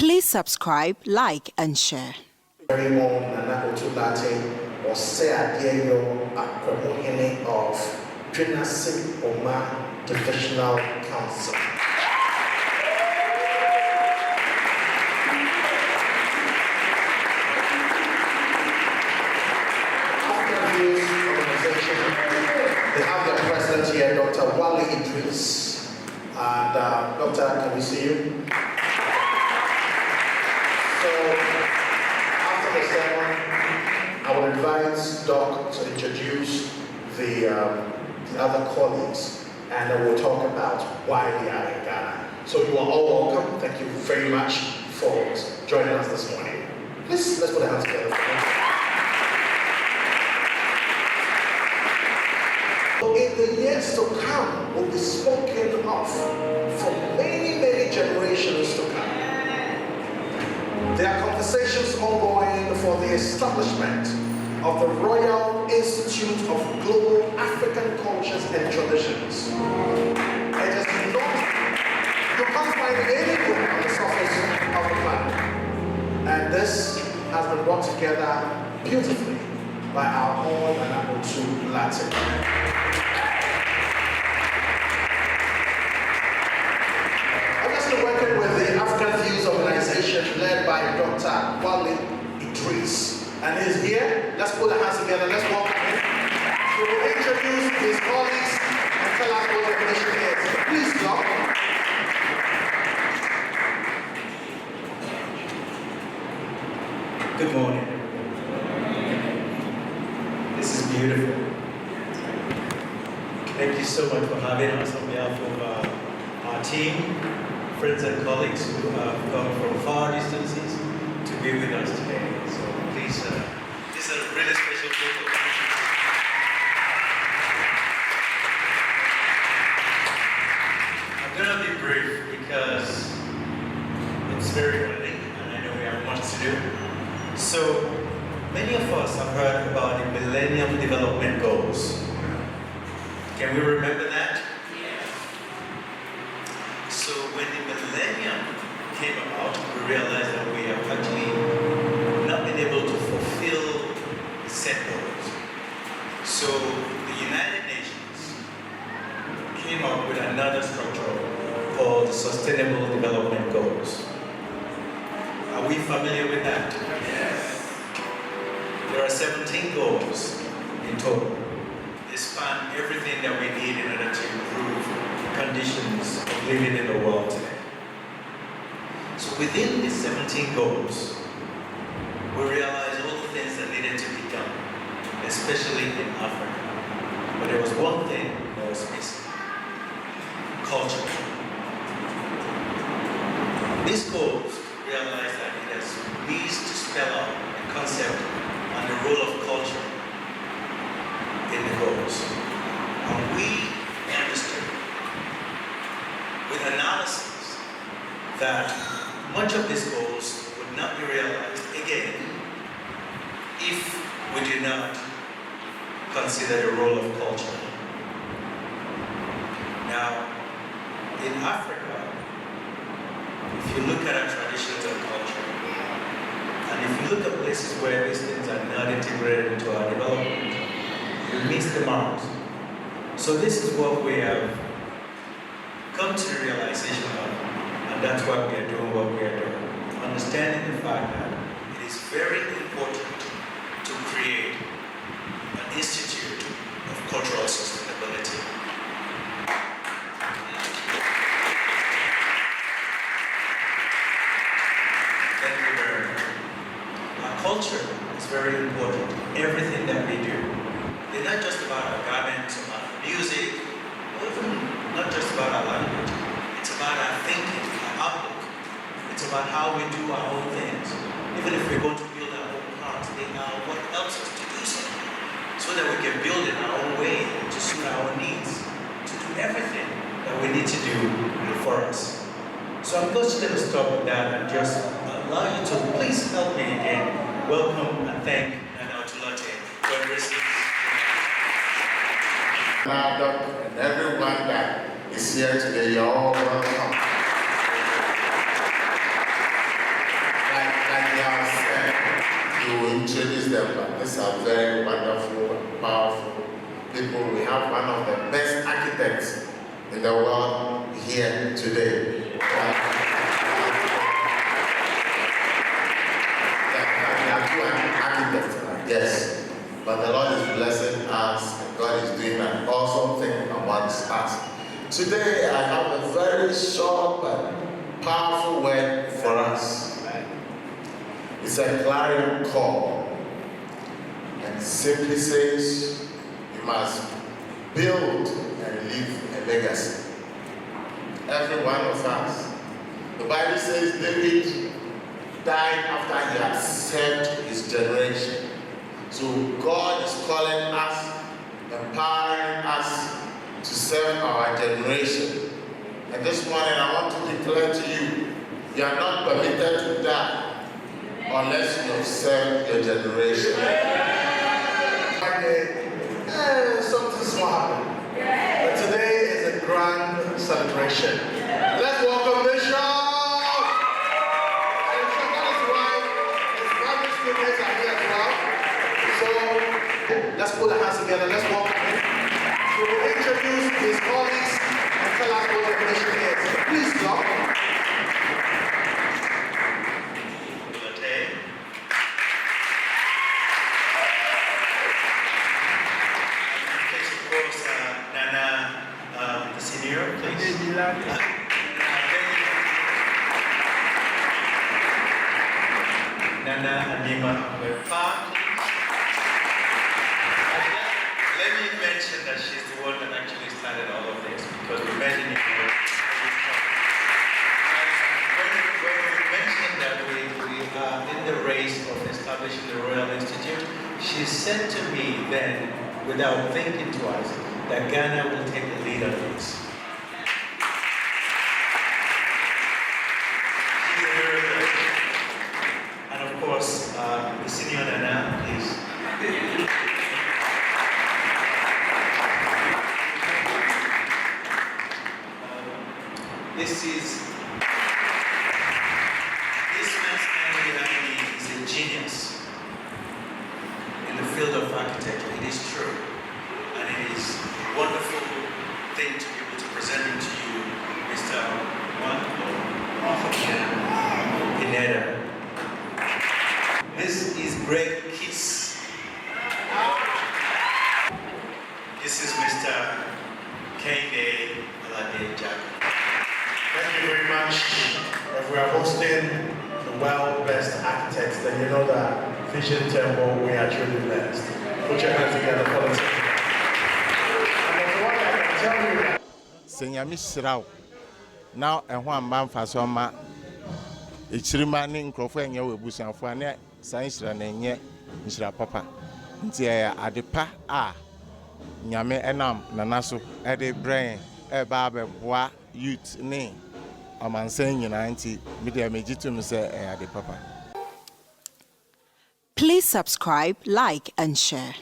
Please subscribe, like, and share. Very more Nana Otulate or Seadio Akwamuhene of Trinasi Oma Divisional Council. They have their president here, Dr. Wale Idris. And Doctor, can we see you? So, after the sermon, I will invite Doc to introduce the other colleagues, and then we'll talk about why we are in Ghana. So you are all welcome. Thank you very much for joining us this morning. Let's put our hands together. In the years to come, will be spoken of for many, many generations to come. There are conversations ongoing for the establishment of the Royal Institute of Global African Cultures and Traditions. It is not, you can't find anywhere on the surface of the planet. And this has been brought together beautifully by our own Nana Otulate. Working with the African Views Organization led by Dr. Wale Idris. And he's here. Let's put our hands together. Let's welcome him. He will introduce his colleagues and tell us what the mission is. Please, Doc. Good morning. This is beautiful. Thank you so much for having us on behalf of our team, friends and colleagues who have come from far distances to be with us today. So please, this is a really special day for me. I'm going to be brief because it's very early and I know we have much to do. So many of us have heard about the Millennium Development Goals. Can we remember that? So when the millennium came about, we realized that we have actually not been able to fulfill the set goals. So the United Nations came up with another structure called the Sustainable Development Goals. Are we familiar with that? Yes. There are 17 goals in total. They span everything that we need in order to improve conditions of living in the world today. So within these 17 goals, we realized all the things that needed to be done, especially in Africa. But there was one thing that was missing: culture. These goals realized that it has needs to spell out the concept and the role of culture in the goals. And we understood with analysis that much of these goals would not be realized again if we do not consider the role of culture. Now, in Africa, if you look at our traditions and culture, and if you look at places where these things are not integrated into our development, we miss the mark. So this is what we have come to the realization of, and that's why we are doing what we are doing. Understanding the fact that it is very important to create an institute of cultural sustainability. Thank you very much. Our culture is very important. Everything that we do. It's not just about our garments, about our music, or even not just about our language. It's about our thinking, our outlook. It's about how we do our own things. Even if we're going to build our own cars, they are what helps us to do so that we can build it our own way, to suit our own needs, to do everything that we need to do for us. So I'm just going to stop with that and just allow you to please help me again welcome and thank Nana Otulate for embracing. Now, Doc, and everyone that is here today, you're all welcome. introduce them, but these are very wonderful, powerful people. We have one of the best architects in the world here today. Yes, but the Lord is blessing us and God is doing an awesome thing amongst us. Today I have a very short but powerful word for us. It's a clarion call and simply says you must build and leave a legacy. Every one of us. The Bible says David died after he had served his generation. So God is calling us, empowering us to serve our generation. And this morning I want to declare to you, you are not permitted to die unless you have served your generation. Something small happened. But today is a grand celebration. Let's welcome Bishop. And that is why his family students are here as well. So let's put our hands together. Let's welcome him. He will introduce his colleagues and tell us what the mission is. Please come. Nana Anima Park. Let me mention that she's the one that actually started all of this because we met in When we mentioned that we are in the race of establishing the Royal Institute, she said to me then, without thinking twice, that Ghana will take the lead on this. The senior Nana, please. This man's man behind me is a genius in the field of architecture. It is true. And it is a wonderful thing to be able to present him to you, Mr. Pineda. This is Greg Kiss. This is Mr. Kende Alade Jack. Thank you very much. If we are hosting the well-blessed architects, then you know that Vision Temple, we are truly blessed. Put your hands together for the team. And if what I can tell you that Senyami Sirao. Now and one man for some Ichirima ni nkrofo enye we busanfo ane sanshira na enye nshira papa nti adepa a nyame enam nanaso ede brain e ba beboa youth ni amansan nyina nti media megitum se ade papa. Please subscribe, like and share.